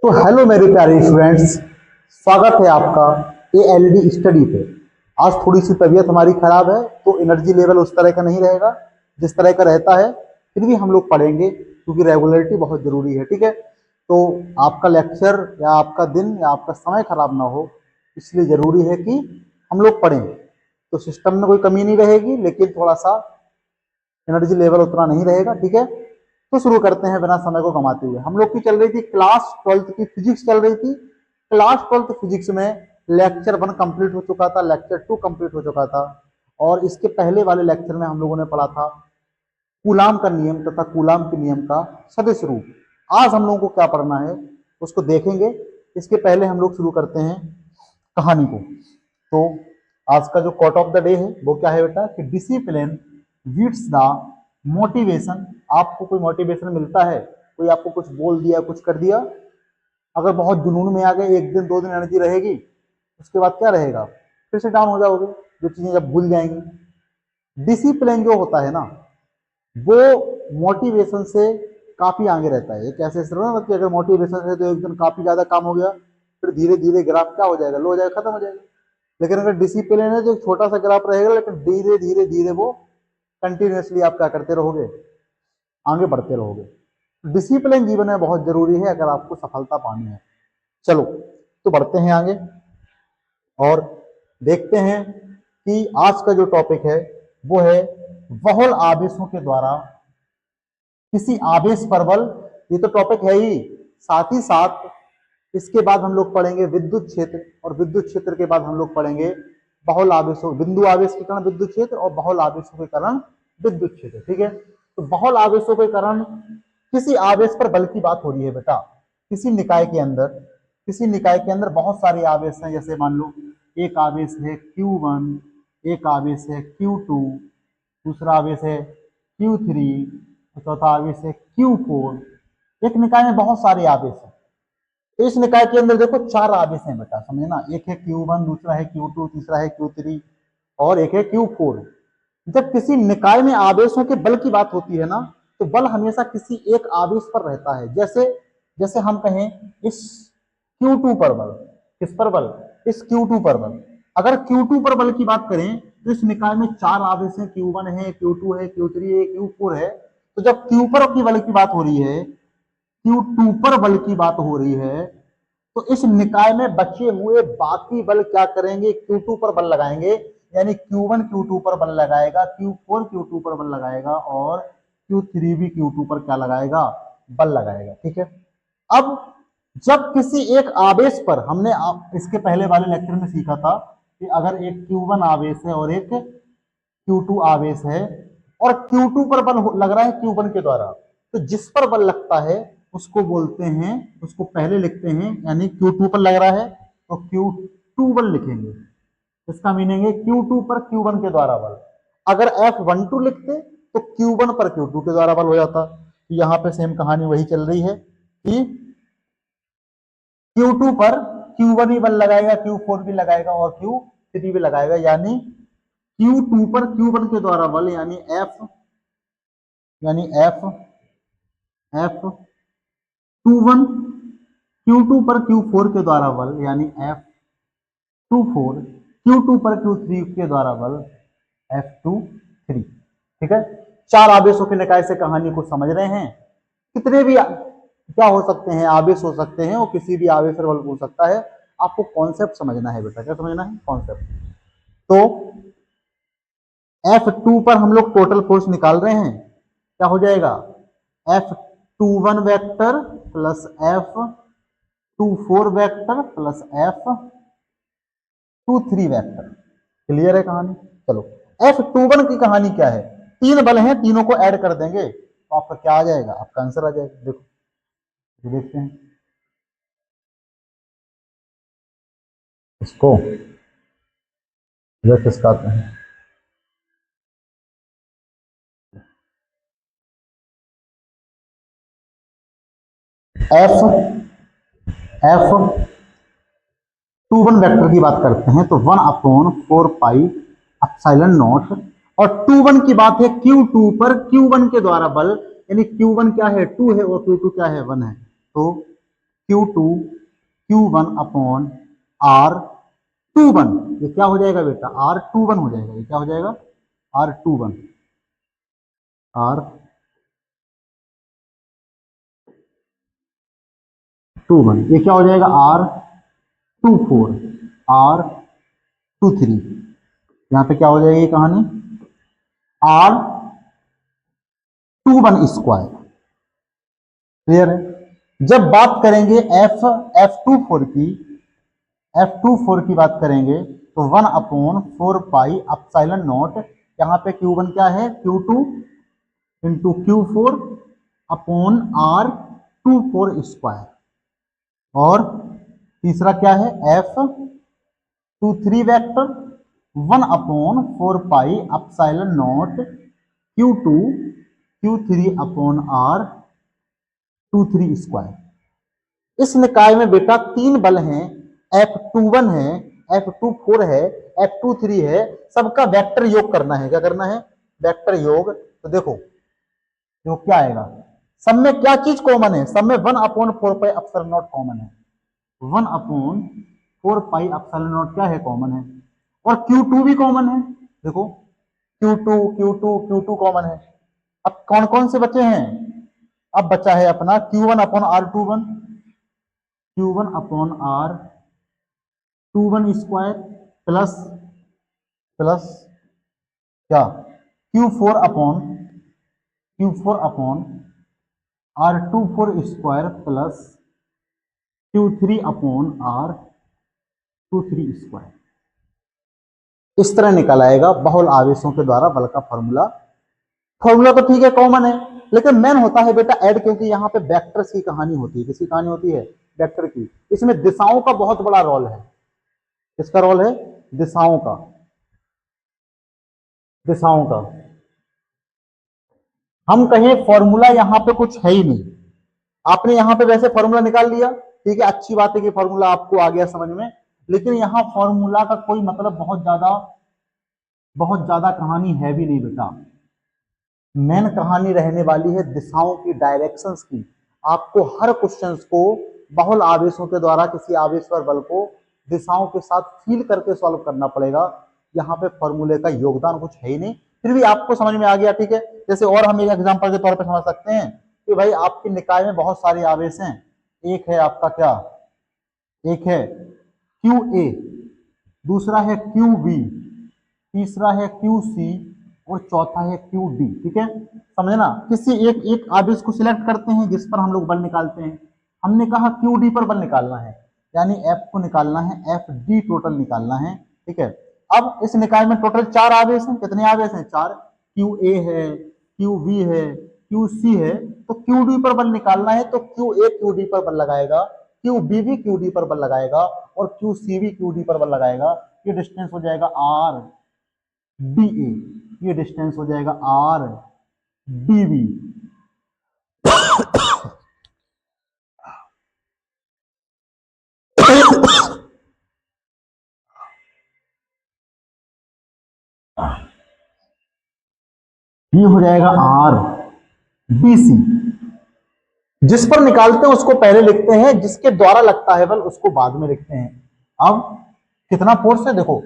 तो हेलो मेरे प्यारे स्टूडेंट्स, स्वागत है आपका एएलडी स्टडी पे। आज थोड़ी सी तबीयत हमारी खराब है तो एनर्जी लेवल उस तरह का नहीं रहेगा जिस तरह का रहता है। फिर भी हम लोग पढ़ेंगे क्योंकि रेगुलरिटी बहुत ज़रूरी है। ठीक है, तो आपका लेक्चर या आपका दिन या आपका समय खराब ना हो, इसलिए ज़रूरी है कि हम लोग पढ़ें। तो सिस्टम में कोई कमी नहीं रहेगी, लेकिन थोड़ा सा एनर्जी लेवल उतना नहीं रहेगा। ठीक है, तो शुरू करते हैं बिना समय को गंवाते हुए। हम लोग की चल रही थी क्लास 12th की फिजिक्स चल रही थी। क्लास 12th फिजिक्स में लेक्चर 1 कंप्लीट हो चुका था, लेक्चर 2 कंप्लीट हो चुका था, और इसके पहले वाले लेक्चर में हम लोगों ने पढ़ा था कूलाम का नियम तथा कूलाम के नियम का सदिश रूप। आज हम लोगों को क्या पढ़ना है उसको देखेंगे। इसके पहले हम लोग शुरू करते हैं कहानी को। तो आज का जो कोट ऑफ द डे है वो क्या है बेटा कि डिसिप्लिन बीट्स द मोटिवेशन। आपको कोई मोटिवेशन मिलता है, कोई आपको कुछ बोल दिया, कुछ कर दिया, अगर बहुत जुनून में आ गए, एक दिन दो दिन एनर्जी रहेगी, उसके बाद क्या रहेगा, फिर से डाउन हो जाओगे, जो चीजें जब भूल जाएंगी। डिसिप्लिन जो होता है ना, वो मोटिवेशन से काफी आगे रहता है। एक ऐसे ना कि अगर मोटिवेशन है तो एक दिन काफी ज्यादा काम हो गया, फिर धीरे धीरे ग्राफ क्या हो जाएगा, लो हो जाएगा, खत्म हो जाएगा। लेकिन अगर डिसिप्लिन है तो एक छोटा सा ग्राफ रहेगा, लेकिन धीरे धीरे धीरे वो कंटिन्यूसली आप क्या करते रहोगे, आगे बढ़ते रहोगे। डिसिप्लिन जीवन में बहुत जरूरी है अगर आपको सफलता पानी है। चलो तो बढ़ते हैं आगे और देखते हैं कि आज का जो टॉपिक है वो है बहुल आवेशों के द्वारा किसी आवेश पर बल। ये तो टॉपिक है ही, साथ ही साथ इसके बाद हम लोग पढ़ेंगे विद्युत क्षेत्र, और विद्युत क्षेत्र के बाद हम लोग पढ़ेंगे बहुल आवेशों, बिंदु आवेश के कारण विद्युत क्षेत्र और बहुल आवेशों के कारण विद्युत क्षेत्र। ठीक है, तो बहुल आवेशों के कारण किसी आवेश पर बल की बात हो रही है बेटा। किसी निकाय के अंदर, किसी निकाय के अंदर बहुत सारे आवेश हैं। जैसे मान लो एक आवेश है Q1, एक आवेश है Q2, दूसरा आवेश है Q3, चौथा आवेश है Q4। एक निकाय में बहुत सारे आवेश हैं। तो इस निकाय के अंदर देखो चार आवेश हैं बेटा, समझे ना। एक है Q1, दूसरा है Q2, तीसरा है Q3 और एक है Q4। जब किसी निकाय में आवेशों के बल की बात होती है ना, तो बल हमेशा किसी एक आवेश पर रहता है। जैसे जैसे हम कहें इस Q2 पर बल, किस पर बल, इस Q2 पर बल। अगर Q2 पर बल की बात करें तो इस निकाय में चार आवेश हैं, Q1 है, Q2 है, Q3 है, Q4 है। तो जब Q पर की बल की बात हो रही है, Q2 पर बल की बात हो रही है, तो इस निकाय में बचे हुए बाकी बल क्या करेंगे, Q2 पर बल लगाएंगे। यानी Q1 Q2 पर बल लगाएगा, Q4 Q2 पर बल लगाएगा और Q3 भी Q2 पर क्या लगाएगा, बल लगाएगा। ठीक है, अब जब किसी एक आवेश पर, हमने इसके पहले वाले लेक्चर में सीखा था कि अगर एक Q1 आवेश है और एक Q2 आवेश है और Q2 पर बल लग रहा है Q1 के द्वारा, तो जिस पर बल लगता है उसको बोलते हैं, उसको पहले लिखते हैं, यानी Q2 पर लग रहा है तो Q2 बल लिखेंगे। इसका मीनिंग है Q2 पर Q1 के द्वारा बल। अगर F12 लिखते तो Q1 पर Q2 के द्वारा बल हो जाता। यहां पे सेम कहानी वही चल रही है कि Q2 पर Q1 ही बल लगाएगा, Q4 भी लगाएगा और Q3 भी लगाएगा। यानी Q2 पर Q1 के द्वारा बल यानी F21, Q2 पर Q4 के द्वारा बल यानी F24, Q2 पर Q3 के द्वारा बल F23। ठीक है, चार आवेशों के निकाय से कहानी को समझ रहे हैं। कितने भी क्या हो सकते हैं, आवेश हो सकते हैं, वो किसी भी आवेश पर बल हो सकता है। आपको कॉन्सेप्ट समझना है बेटा, क्या समझना है, कॉन्सेप्ट। तो F2 पर हम लोग टोटल फोर्स निकाल रहे हैं, क्या हो जाएगा, F21 vector plus F24 vector plus F23 vector. Clear है कहानी। चलो F21 की कहानी क्या है, तीन बल हैं, तीनों को ऐड कर देंगे तो आपका क्या आ जाएगा, आपका आंसर आ जाएगा। देखो देखते हैं इसको, किसका है F21 वेक्टर की बात करते हैं तो 1/4 पाई एप्सिलॉन नॉट, और 21 की बात है Q2 पर Q1 के द्वारा बल। यानी Q1 क्या है, 2 है और Q2 क्या है, 1 है। तो Q2 Q1 अपॉन R21। ये क्या हो जाएगा बेटा, R21 हो जाएगा। ये क्या हो जाएगा, R21, R21। ये क्या हो जाएगा, R24, R23। यहां पे क्या हो जाएगी कहानी, R21 स्क्वायर। क्लियर है। जब बात करेंगे F24 की बात करेंगे तो 1/4 एप्सिलॉन नॉट, यहाँ पे Q1 क्या है, Q2 into Q4 upon R24 square. और तीसरा क्या है, F23 vector 1/4 epsilon not Q2 Q3 upon R23 square. इस निकाय में बेटा तीन बल हैं, F21 है, F24 है, F23 है। सबका वेक्टर योग करना है। क्या करना है, वेक्टर योग। तो देखो योग क्या आएगा, सब में क्या चीज कॉमन है, सब में 1/4 एप्सिलॉन नॉट कॉमन है। 1/4 एप्सिलॉन नॉट क्या है, कॉमन है। और Q2 भी कॉमन है। देखो Q2 कॉमन है। अब कौन कौन से बचे हैं, अब बचा है अपना Q1 upon R21, Q1 upon R21 square plus plus क्या, Q4 upon R24 square plus Q3 upon R23 square. इस तरह निकल आएगा बहुल आवेशों के द्वारा बल का फॉर्मूला। फॉर्मूला तो ठीक है, कॉमन है, लेकिन मेन होता है बेटा ऐड, क्योंकि यहाँ पे वेक्टर्स की कहानी होती है। किसकी कहानी होती है, वेक्टर की। इसमें दिशाओं का बहुत बड़ा रोल है। किसका रोल है, दिशाओं का, दिशाओं का। हम कहें फॉर्मूला यहाँ पे कुछ है ही नहीं, आपने यहाँ पे वैसे फॉर्मूला निकाल लिया, ठीक है, अच्छी बात है कि फॉर्मूला आपको आ गया समझ में, लेकिन यहाँ फॉर्मूला का कोई मतलब बहुत ज्यादा कहानी है भी नहीं बेटा। मेन कहानी रहने वाली है दिशाओं की, डायरेक्शंस की। आपको हर क्वेश्चंस को बहुल आवेशों के द्वारा किसी आवेशवर बल को दिशाओं के साथ फील करके सॉल्व करना पड़ेगा। यहाँ पे फॉर्मूले का योगदान कुछ है ही नहीं, फिर भी आपको समझ में आ गया, ठीक है। जैसे और हम एक एग्जांपल के तौर पे समझ सकते हैं कि भाई आपके निकाय में बहुत सारे आवेश हैं। एक है आपका क्या, एक है QA, दूसरा है QB, तीसरा है QC और चौथा है QD। ठीक है, समझे ना। किसी एक एक आवेश को सिलेक्ट करते हैं जिस पर हम लोग बल निकालते हैं। हमने कहा QD पर बल निकालना है, यानी F को निकालना है, FD टोटल निकालना है। ठीक है, अब इस निकाय में टोटल 4 आवेश हैं। कितने आवेश हैं, 4। QA है, QB है, QC है। तो QD पर बल निकालना है तो QA QD पर बल लगाएगा, QB भी QD पर बल लगाएगा और QC भी QD पर बल लगाएगा। ये डिस्टेंस हो जाएगा RDA, ये डिस्टेंस हो जाएगा RDB। ये हो जाएगा RBC। जिस पर निकालते हैं उसको पहले लिखते हैं, जिसके द्वारा लगता है बल उसको बाद में लिखते हैं। अब कितना फोर्स है देखो,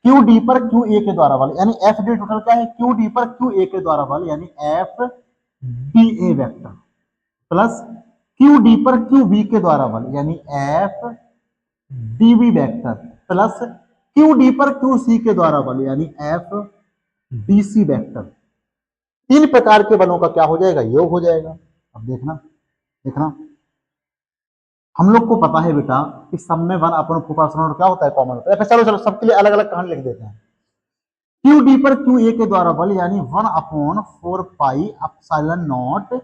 QD पर QA के द्वारा बल, यानी FD टोटल क्या है, QD पर QA के द्वारा बल, यानी FDA वेक्टर प्लस QD पर QB के द्वारा बल, यानी FDB वेक्टर प्लस QD पर QC के द्वारा बल, यानी FDC वेक्टर। तीन प्रकार के बलों का क्या हो जाएगा, योग हो जाएगा। अब देखना देखना, हम लोग को पता है बेटा कि सब में 1/4 क्या होता है, कॉमन होता है। चलो चलो सबके लिए अलग अलग कहानी लिख देते हैं। QD पर QA के द्वारा बल, यानी 1/4 epsilon not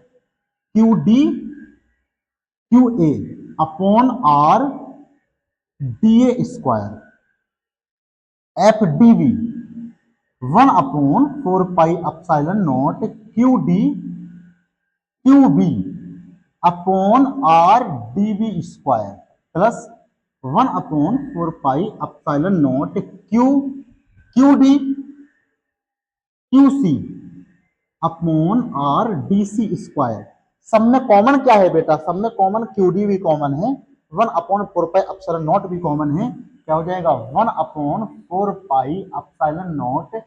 QD QA upon RDA square. FDB 1/4 epsilon not QD QB upon RDB square plus 1/4 epsilon not QD QC upon RDC square. सब में कॉमन क्या है बेटा, सब में कॉमन QD भी कॉमन है, 1/4π भी कॉमन है, क्या हो जाएगा 1/4πε0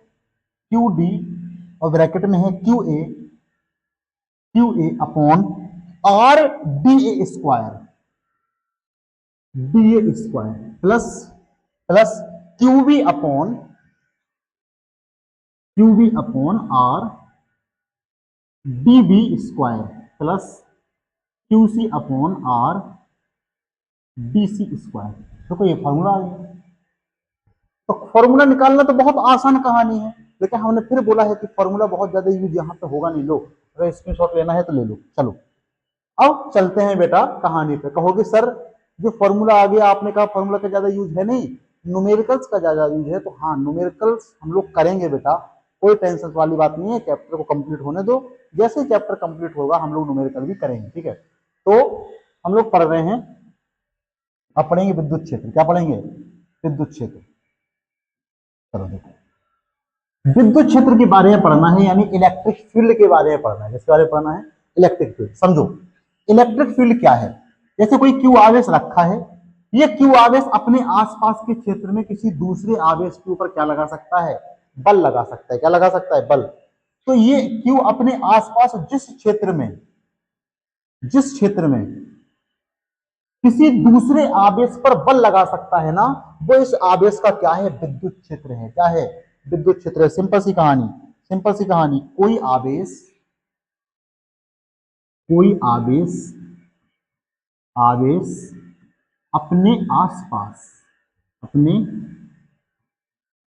QD और ब्रैकेट में है QA upon R DA square plus QB upon R DB square plus QC upon R DC square. देखो ये फॉर्मूला आ गया। तो फॉर्मूला निकालना तो बहुत आसान कहानी है, लेकिन हमने फिर बोला है कि फॉर्मूला बहुत ज्यादा यूज यहाँ पे होगा नहीं। लो अगर स्क्रीनशॉट लेना है तो ले लो। चलो अब चलते हैं बेटा कहानी पे। कहोगे सर जो फॉर्मूला आ गया, आपने कहा फॉर्मूला का ज्यादा यूज है नहीं, न्यूमेरिकल्स का ज्यादा यूज है। तो हाँ, न्यूमेरिकल्स हम लोग करेंगे बेटा, कोई टेंशन वाली बात नहीं है। चैप्टर को कंप्लीट होने दो, जैसे चैप्टर कंप्लीट होगा हम लोग न्यूमेरिकल भी करेंगे, ठीक है। तो हम लोग पढ़ रहे हैं, अब पढ़ेंगे विद्युत क्षेत्र। क्या पढ़ेंगे? विद्युत क्षेत्र। चलो देखो, विद्युत क्षेत्र के बारे में पढ़ना है, यानी इलेक्ट्रिक फील्ड के बारे में पढ़ना है। किसके बारे में पढ़ना है? Electric field. समझो इलेक्ट्रिक फील्ड क्या है। जैसे कोई क्यू आवेश रखा है, ये क्यू आवेश अपने आसपास के क्षेत्र में किसी दूसरे आवेश के ऊपर क्या लगा सकता है? बल लगा सकता है। क्या लगा सकता है? बल। तो ये क्यू अपने आसपास जिस क्षेत्र में किसी दूसरे आवेश पर बल लगा सकता है ना, वो इस आवेश का क्या है? विद्युत क्षेत्र है। क्या है? विद्युत क्षेत्र है। सिंपल सी कहानी, कोई आवेश अपने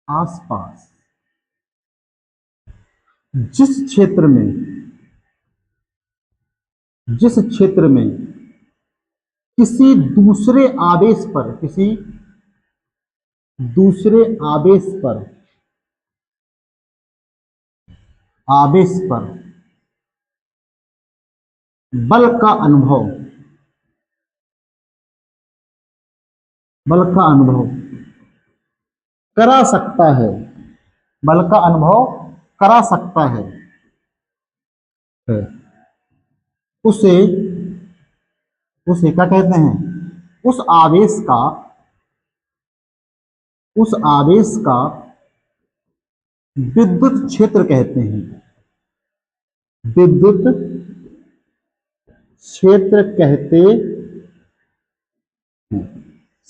आसपास जिस क्षेत्र में किसी दूसरे आवेश पर बल का अनुभव करा सकता है, उसे क्या कहते हैं? उस आवेश का विद्युत क्षेत्र कहते हैं। विद्युत क्षेत्र कहते हैं।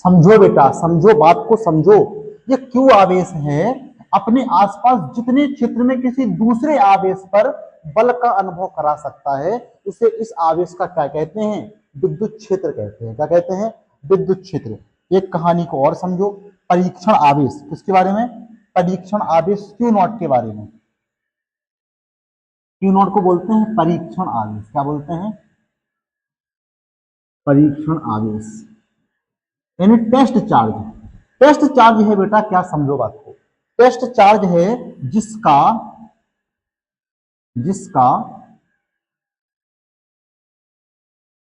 समझो बेटा, समझो बात को समझो। ये क्यू आवेश है, अपने आसपास जितने क्षेत्र में किसी दूसरे आवेश पर बल का अनुभव करा सकता है, उसे इस आवेश का क्या कहते हैं? विद्युत क्षेत्र कहते हैं। क्या कहते हैं? विद्युत क्षेत्र। एक कहानी को और समझो, परीक्षण आवेश। किसके बारे में? परीक्षण आवेश क्यू नॉट के बारे में। क्यू नॉट को बोलते हैं परीक्षण आवेश। क्या बोलते हैं? परीक्षण आवेश, यानी टेस्ट चार्ज। टेस्ट चार्ज है बेटा, क्या समझो बात को। टेस्ट चार्ज है जिसका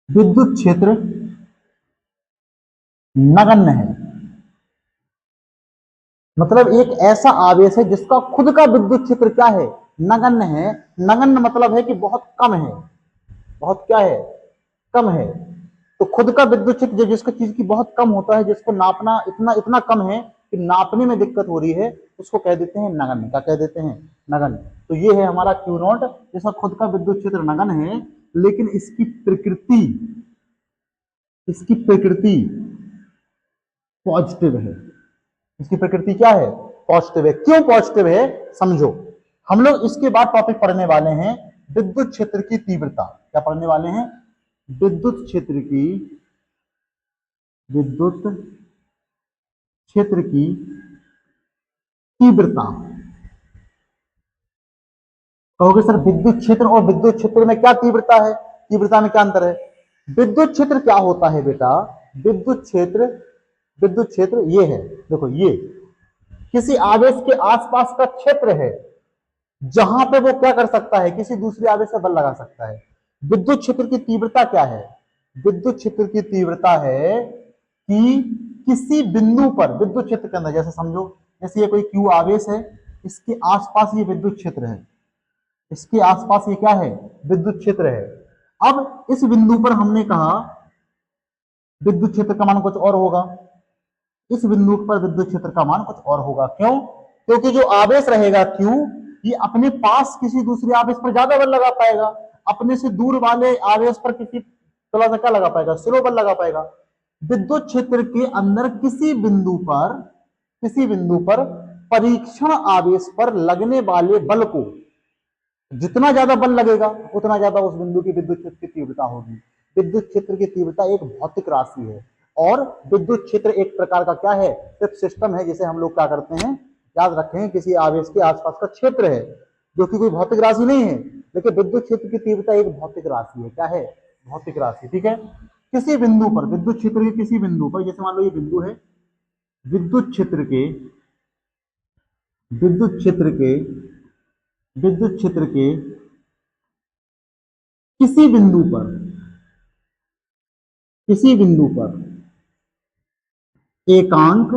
विद्युत क्षेत्र नगण्य है। मतलब एक ऐसा आवेश है जिसका खुद का विद्युत क्षेत्र क्या है? नगण्य है। नगण्य मतलब है कि बहुत कम है। बहुत क्या है? कम है। तो खुद का विद्युत क्षेत्र जिसका चीज की बहुत कम होता है, जिसको नापना इतना कम है कि नापने में दिक्कत हो रही है, उसको कह देते हैं नगण्य। क्या कह देते हैं? नगण्य। तो ये है हमारा क्यू नॉट, जिसका खुद का विद्युत क्षेत्र नगण्य है, लेकिन इसकी प्रकृति पॉजिटिव है। इसकी प्रकृति क्या है? पॉजिटिव है। क्यों पॉजिटिव है समझो। हम लोग इसके बाद टॉपिक पढ़ने वाले हैं विद्युत क्षेत्र की तीव्रता। क्या पढ़ने वाले हैं? विद्युत क्षेत्र की तीव्रता। कहोगे सर विद्युत क्षेत्र और विद्युत क्षेत्र में क्या तीव्रता है? तीव्रता में क्या अंतर है? विद्युत क्षेत्र क्या होता है बेटा? विद्युत क्षेत्र ये है, देखो ये किसी आवेश के आसपास का क्षेत्र है जहां पे वो क्या कर सकता है? किसी दूसरे आवेश से बल लगा सकता है। विद्युत क्षेत्र की तीव्रता क्या है? विद्युत क्षेत्र की तीव्रता है कि किसी बिंदु पर विद्युत क्षेत्र के अंदर, जैसे समझो जैसे ये कोई क्यू आवेश है, इसके आसपास ये विद्युत क्षेत्र है, इसके आसपास ये क्या है? विद्युत क्षेत्र है। अब इस बिंदु पर हमने कहा विद्युत क्षेत्र का मान कुछ और होगा, इस बिंदु पर विद्युत क्षेत्र का मान कुछ और होगा। क्यों? क्योंकि जो आवेश रहेगा Q, ये अपने पास किसी दूसरे आवेश पर ज्यादा बल लगा पाएगा, अपने से दूर वाले आवेश पर किसी थोड़ा सा क्या लगा पाएगा, स्लो बल लगा पाएगा। विद्युत क्षेत्र के अंदर किसी बिंदु पर परीक्षण आवेश पर लगने वाले बल को जितना ज्यादा बल लगेगा उतना ज्यादा उस बिंदु की विद्युत क्षेत्र की तीव्रता होगी। विद्युत क्षेत्र की तीव्रता एक भौतिक राशि है, और विद्युत क्षेत्र एक प्रकार का क्या है, सिर्फ सिस्टम है जिसे हम लोग क्या करते हैं, याद रखें, किसी आवेश के आसपास का क्षेत्र है जो कि कोई भौतिक राशि नहीं है। लेकिन विद्युत क्षेत्र की तीव्रता एक भौतिक राशि है। क्या है? भौतिक राशि। ठीक है। किसी बिंदु पर, विद्युत क्षेत्र के किसी बिंदु पर, जैसे मान लो ये बिंदु है, विद्युत क्षेत्र के विद्युत क्षेत्र के विद्युत क्षेत्र के किसी बिंदु पर एकांक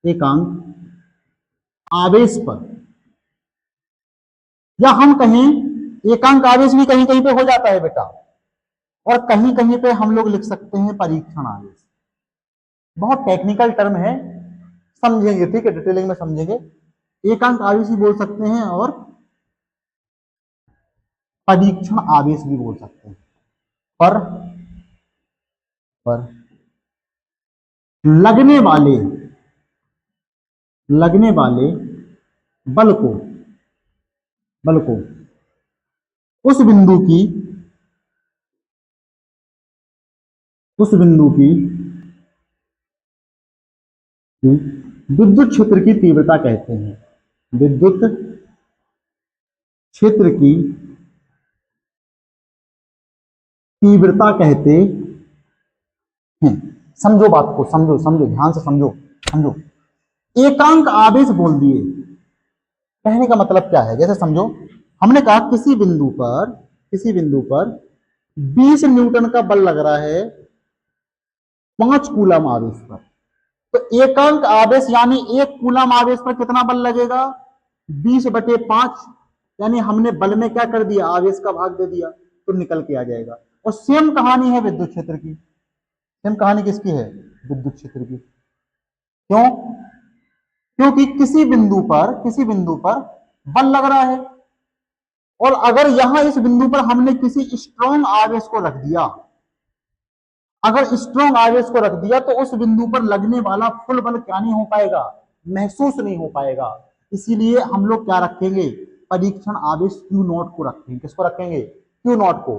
एकांक आवेश पर, या हम कहें एकांक आवेश भी कहीं कहीं पे हो जाता है बेटा, और कहीं कहीं पे हम लोग लिख सकते हैं परीक्षण आवेश। बहुत टेक्निकल टर्म है, समझेंगे, ठीक है, डिटेलिंग में समझेंगे। एकांक आवेश भी बोल सकते हैं और परीक्षण आवेश भी बोल सकते हैं। पर लगने वाले बल को उस बिंदु की विद्युत क्षेत्र की तीव्रता कहते हैं। विद्युत क्षेत्र की तीव्रता कहते हैं। समझो बात को, समझो ध्यान से, समझो। एकांक आवेश बोल दिए, कहने का मतलब क्या है, जैसे समझो, हमने कहा किसी बिंदु पर 20 न्यूटन का बल लग रहा है 5 कूलम आवेश पर। तो एकांक आवेश यानी 1 कूलम आवेश पर कितना बल लगेगा, 20/5, यानी हमने बल में क्या कर दिया, आवेश का भाग दे दिया, तो निकल के आ जाएगा। और सेम कहानी है विद्युत क्षेत्र की। सेम कहानी किसकी है? विद्युत क्षेत्र की। क्यों? क्योंकि किसी बिंदु पर बल लग रहा है, और अगर यहां इस बिंदु पर हमने किसी स्ट्रॉन्ग आवेश को रख दिया, तो उस बिंदु पर लगने वाला फुल बल क्या नहीं हो पाएगा, महसूस नहीं हो पाएगा। इसीलिए हम लोग क्या रखेंगे, परीक्षण आवेश Q0 को रखेंगे। किसको रखेंगे? Q0 को।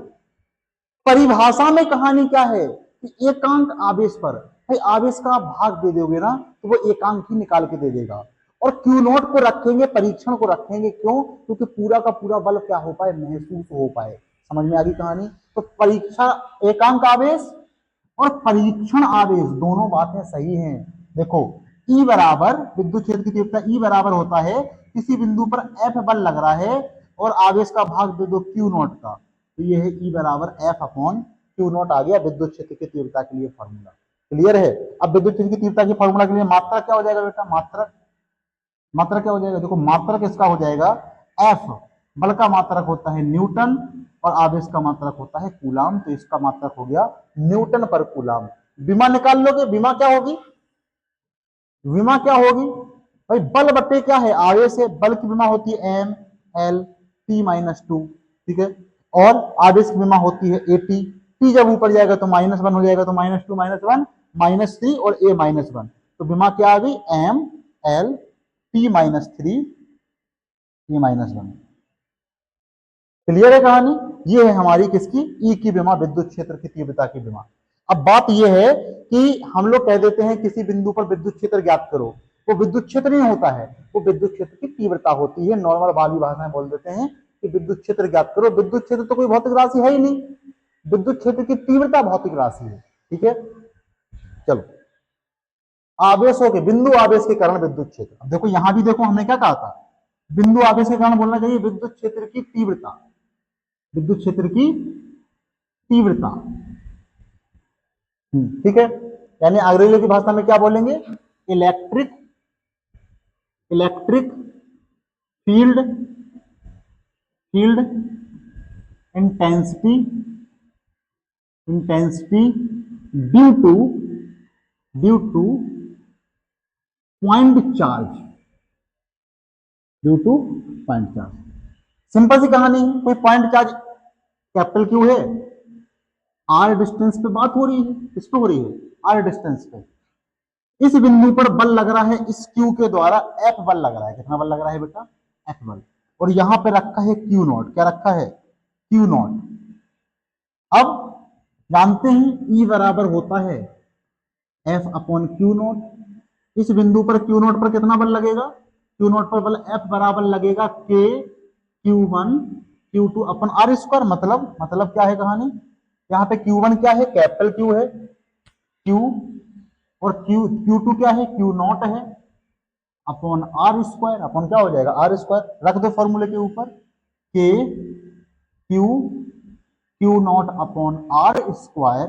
परिभाषा में कहानी क्या है कि एकांक आवेश पर, भाई आवेश का भाग दे दोगे ना तो वो एकांक ही निकाल के दे देगा। और Q0 को रखेंगे, परीक्षण को रखेंगे, क्यों? क्योंकि पूरा का पूरा बल क्या हो पाए, महसूस हो पाए। समझ में आ गई कहानी? तो परीक्षा, एकांक आवेश और परीक्षण आवेश दोनों बातें सही हैं। देखो, E बराबर, विद्युत क्षेत्र की तीव्रता E बराबर होता है, किसी बिंदु पर F बल लग रहा है और आवेश का भाग दे दो Q0 का, तो ये है E बराबर F/Q0 आ गया विद्युत क्षेत्र की तीव्रता के लिए फॉर्मूला। क्लियर है? अब विद्युत क्षेत्र की तीव्रता के फॉर्मूला के लिए मात्रा क्या हो जाएगा बेटा, मात्रक क्या हो जाएगा, देखो मात्रक इसका हो जाएगा F, बल का मात्रक होता है न्यूटन और आवेश का मात्रक होता है कूलाम, तो इसका मात्रक हो गया न्यूटन पर कूलाम। विमा निकाल लोगे, विमा क्या होगी, भाई बल बटे क्या है, आवेश है, बल की विमा होती है M/L/T-2, ठीक है, और आवेश की विमा होती है AT। T जब ऊपर जाएगा तो -1 हो जाएगा, तो -2 -1 -3 और A-1, तो विमा क्या आ गई, M/L/T-3 A-1। क्लियर है कहानी? ये है हमारी किसकी, E की विमा, विद्युत क्षेत्र की तीव्रता की विमा। अब बात यह है कि हम लोग कह देते हैं किसी बिंदु पर विद्युत क्षेत्र ज्ञात करो, वो विद्युत क्षेत्र नहीं होता है, वो विद्युत क्षेत्र की तीव्रता होती है। नॉर्मल वाली भाषा में बोल देते हैं कि विद्युत क्षेत्र ज्ञात करो। विद्युत क्षेत्र तो कोई भौतिक राशि है ही नहीं, विद्युत क्षेत्र की तीव्रता भौतिक राशि है। ठीक है, चलो, आवेशों के, बिंदु आवेश के कारण विद्युत क्षेत्र। अब देखो यहां भी देखो हमने क्या कहा था, बिंदु आवेश के कारण बोलना चाहिए विद्युत क्षेत्र की तीव्रता, विद्युत क्षेत्र की तीव्रता। ठीक है, यानी अंग्रेजी की भाषा में क्या बोलेंगे, electric field intensity due to point charge, due to point charge. Simple सी कहानी है, कोई पॉइंट चार्ज कैपिटल क्यू है, आर डिस्टेंस पे बात हो रही है, किस पे हो रही है, आर डिस्टेंस पे। इस बिंदु पर बल लग रहा है इस क्यू के द्वारा, एफ बल लग रहा है। कितना बल लग रहा है बेटा, एफ बल। और यहां पे रखा है क्यू नॉट, क्या रखा है, क्यू नॉट। अब जानते हैं ई बराबर होता है एफ अपॉन क्यू नॉट। इस बिंदु पर क्यू नॉट पर कितना बल लगेगा, क्यू नॉट पर बल एफ बराबर लगेगा K Q one Q two upon R square. मतलब क्या है कहानी, यहाँ पे क्यू वन क्या है, कैपिटल क्यू है, क्यू, और क्यू टू क्या है, क्यू नॉट है, अपॉन आर स्क्वायर। अपॉन क्या हो जाएगा, आर स्क्वायर। रख दो फॉर्मूले के ऊपर, K Q not upon R square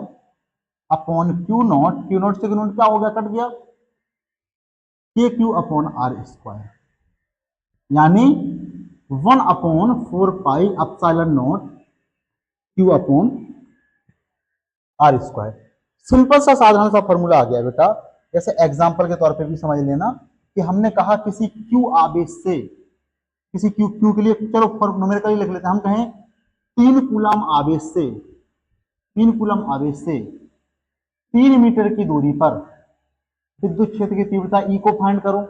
upon Q not से क्यू नॉट क्या हो गया, कट गया, के क्यू अपॉन आर स्क्वायर, यानी 1/4 pi epsilon not Q upon R square. Simple सा साधारण सा फॉर्मूला आ गया बेटा। जैसे एग्जांपल के तौर पे भी समझ लेना कि हमने कहा किसी क्यू आवेश से, किसी क्यू के लिए चलो न्यूमेरिकली लिख लेते हैं, हम कहें 3 कूलम आवेश से, 3 मीटर की दूरी पर विद्युत क्षेत्र की तीव्रता ई को फाइंड करो।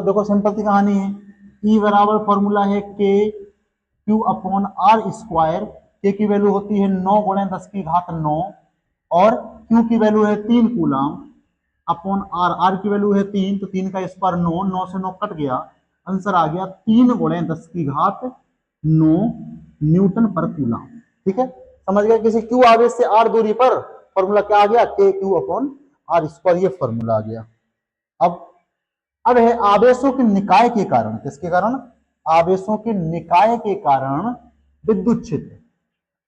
देखो सिंपल सी कहानी है, ई बराबर फॉर्मूला है के क्यू अपॉन आर स्क्वायर। के की वैल्यू होती है 9 गुणे 10 की घात 9, और क्यू की वैल्यू है 3 कूलम, अपॉन आर की वैल्यू है 3, तो 3 का स्क्वायर 9, 9 से 9 कट गया, आंसर आ गया 3 गुणे 10 की घात 9 न्यूटन पर कूलम। ठीक है, समझ गया। किसी क्यू आवेश से आर दूरी पर फॉर्मूला क्या आ गया, के क्यू अपॉन आर स्क्वायर, ये फॉर्मूला आ गया। अब है आवेशों के निकाय के कारण, किसके कारण, आवेशों के निकाय के कारण विद्युत क्षेत्र।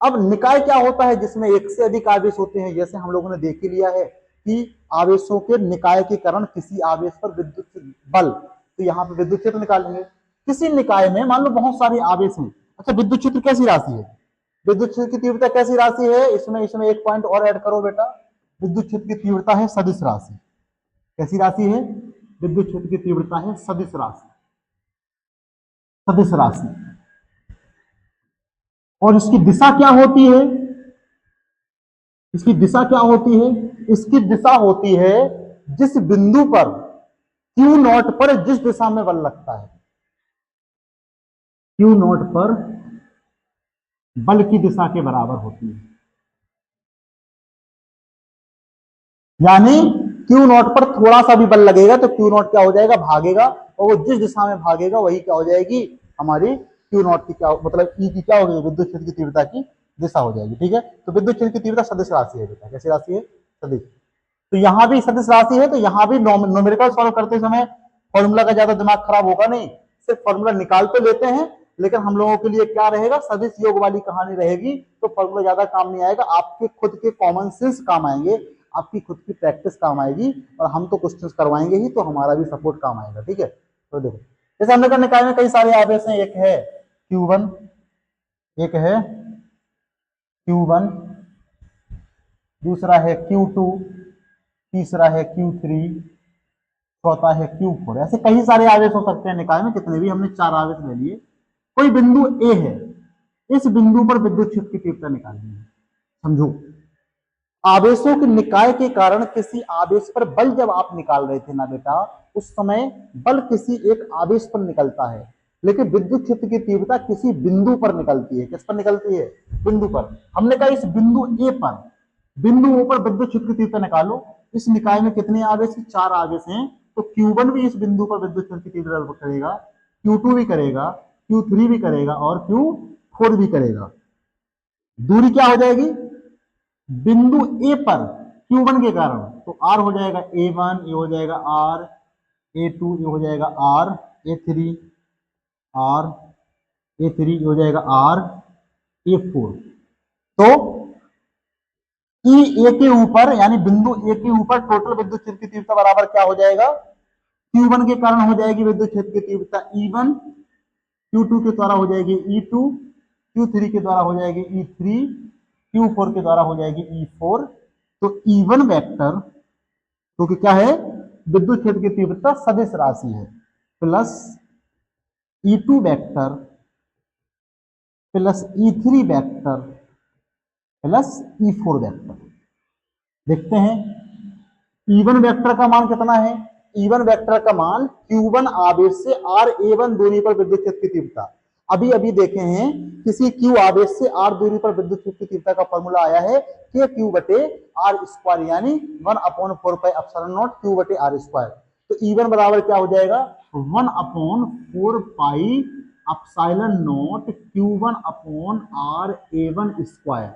अब निकाय क्या होता है, जिसमें एक से अधिक आवेश होते हैं। जैसे हम लोगों ने देख ही लिया है कि आवेशों के निकाय के कारण किसी आवेश पर विद्युत बल, तो यहाँ पे विद्युत क्षेत्र निकालेंगे। किसी निकाय में मान लो बहुत सारे आवेश हैं, अच्छा विद्युत क्षेत्र कैसी राशि है, विद्युत क्षेत्र की तीव्रता कैसी राशि है, इसमें एक पॉइंट और ऐड करो बेटा। विद्युत क्षेत्र की तीव्रता है सदिश राशि। कैसी राशि है, विद्युत क्षेत्र की तीव्रता है सदिश राशि, सदिश राशि। और इसकी दिशा क्या होती है, इसकी दिशा क्या होती है, इसकी दिशा होती है जिस बिंदु पर क्यू नॉट पर जिस दिशा में बल लगता है, क्यू नॉट पर बल की दिशा के बराबर होती है। यानी क्यू नॉट पर थोड़ा सा भी बल लगेगा तो क्यू नॉट क्या हो जाएगा, भागेगा, और वो जिस दिशा में भागेगा वही क्या हो जाएगी, हमारी क्यू नॉट की क्या मतलब ई की क्या हो गई, विद्युत क्षेत्र की तीव्रता की दिशा हो जाएगी। ठीक है, तो विद्युत क्षेत्र की तीव्रता सदिश राशि है बेटा। कैसी राशि है, सदिश। तो यहां भी सदिश राशि है, तो यहां भी न्यूमेरिकल सॉल्व करते समय फॉर्मूला का ज्यादा दिमाग खराब होगा नहीं, सिर्फ फॉर्मूला निकाल तो लेते हैं, लेकिन हम लोगों के लिए क्या रहेगा, सदिश योग वाली कहानी रहेगी, तो फॉर्मूला ज्यादा काम नहीं आएगा, आपके खुद के कॉमन सेंस काम आएंगे, आपकी खुद की प्रैक्टिस काम आएगी, और हम तो क्वेश्चंस करवाएंगे ही, तो हमारा भी सपोर्ट काम आएगा। ठीक है, तो देखो जैसे हमने कहा निकाय में कई सारे आवेश हैं, एक है Q1, एक है Q1, दूसरा है Q2, तीसरा है Q3, चौथा है Q4। ऐसे कई सारे आवेश हो सकते हैं निकाय में, कितने भी, हमने 4 आवेश ले लिए। कोई बिंदु ए है, इस बिंदु पर विद्युत क्षेत्र की तीव्रता निकालनी है। समझो, आवेशों के निकाय के कारण किसी आवेश पर बल जब आप निकाल रहे थे ना बेटा, उस समय बल किसी एक आवेश पर निकलता है, लेकिन विद्युत क्षेत्र की तीव्रता किसी बिंदु पर निकलती है। किस पर निकलती है, बिंदु पर। हमने कहा इस बिंदु ए पर, बिंदु ओ पर विद्युत क्षेत्र की तीव्रता निकालो। इस निकाय में कितने आवेश हैं, 4 आवेश हैं, तो Q1 भी इस बिंदु पर विद्युत क्षेत्र की तीव्रता करेगा, Q2 भी करेगा, Q3 भी करेगा, और Q4 भी करेगा। दूरी क्या हो जाएगी, बिंदु ए पर Q1 के कारण, तो R हो जाएगा A1, ये हो जाएगा R, A2 ये हो जाएगा R, A3 R, A3 ये हो जाएगा R, A4। तो E A के ऊपर, यानी बिंदु ए के ऊपर टोटल विद्युत क्षेत्र की तीव्रता बराबर क्या हो जाएगा, Q1 के कारण हो जाएगी विद्युत क्षेत्र की तीव्रता E1, Q2 के द्वारा हो जाएगी E2, Q3 के द्वारा हो जाएगी E3, Q4 के द्वारा हो जाएगी E4। तो E1 वेक्टर क्योंकि क्या है, विद्युत क्षेत्र की तीव्रता सदिश राशि है, plus E2 vector plus E3 vector plus E4 vector. देखते हैं E1 वेक्टर का मान कितना है। E1 वेक्टर का मान Q1 आवेश से RA1 दूरी पर विद्युत क्षेत्र की तीव्रता। अभी अभी देखे हैं किसी Q आवेश से R दूरी पर विद्युत क्षेत्र की तीव्रता का फॉर्मूला आया है KQ बटे R स्क्वायर, यानी 1/4πε0 Q बटे R स्क्वायर। तो E1 बराबर क्या हो जाएगा, 1/4πε0 Q1 अपॉन RA1 स्क्वायर।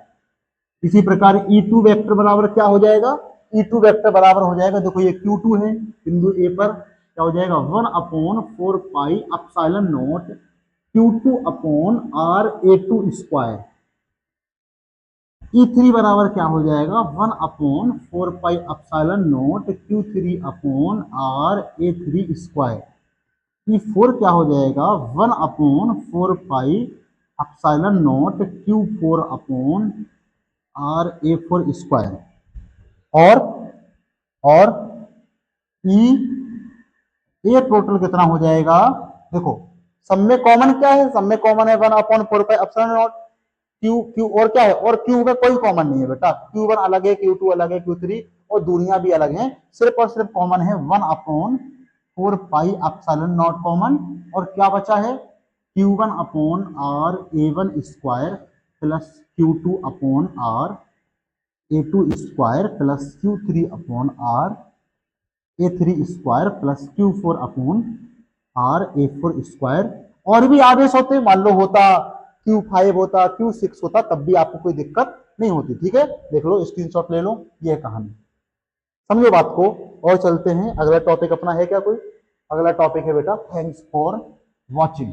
इसी प्रकार E2 वेक्टर बराबर क्या हो जाएगा, E2 वेक्टर बराबर हो जाएगा, देखो ये Q2 है बिंदु ए पर, क्या हो जाएगा 1/4πε0 Q2 upon RA2 square. E3 बराबर क्या हो जाएगा 1/4πε0 Q3 upon RA3 square. E4 क्या हो जाएगा 1/4πε0 Q4 अपॉन RA4 स्क्वायर। और ये टोटल कितना हो जाएगा, देखो सब में कॉमन क्या है, सब में कॉमन है 1/4πε0 क्यू क्यू, और क्या है, और क्यू का कोई कॉमन नहीं है बेटा, Q1 अलग है, Q2 अलग है, Q3 और दूरियां भी अलग हैं, सिर्फ और सिर्फ कॉमन है 1/4πε0 कॉमन। और क्या बचा है Q1 upon RA1 square plus Q2 upon RA2 square plus Q3 upon RA3 square plus Q4 upon RA4 square. और भी आवेश होते, मान लो होता Q5 होता, Q6 होता, तब भी आपको कोई दिक्कत नहीं होती। ठीक है, देख लो, स्क्रीनशॉट ले लो, ये कहानी समझो बात को। और चलते हैं, अगला टॉपिक अपना है क्या कोई, अगला टॉपिक है बेटा थैंक्स फॉर वॉचिंग।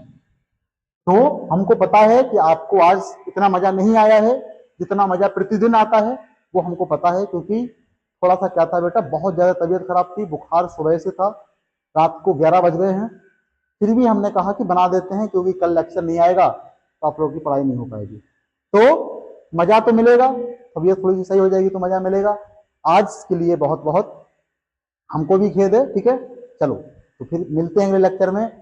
तो हमको पता है कि आपको आज इतना मजा नहीं आया है जितना मजा प्रतिदिन आता है, वो हमको पता है, क्योंकि थोड़ा सा क्या था बेटा, बहुत ज्यादा तबीयत खराब थी, बुखार सुबह से था, रात को 11 बज गए हैं, फिर भी हमने कहा कि बना देते हैं, क्योंकि कल लेक्चर नहीं आएगा तो आप लोगों की पढ़ाई नहीं हो पाएगी। तो मजा तो मिलेगा, तबीयत थोड़ी सी सही हो जाएगी तो मजा मिलेगा। आज के लिए बहुत बहुत हमको भी खेद है, ठीक है, चलो तो फिर मिलते हैं अगले लेक्चर में।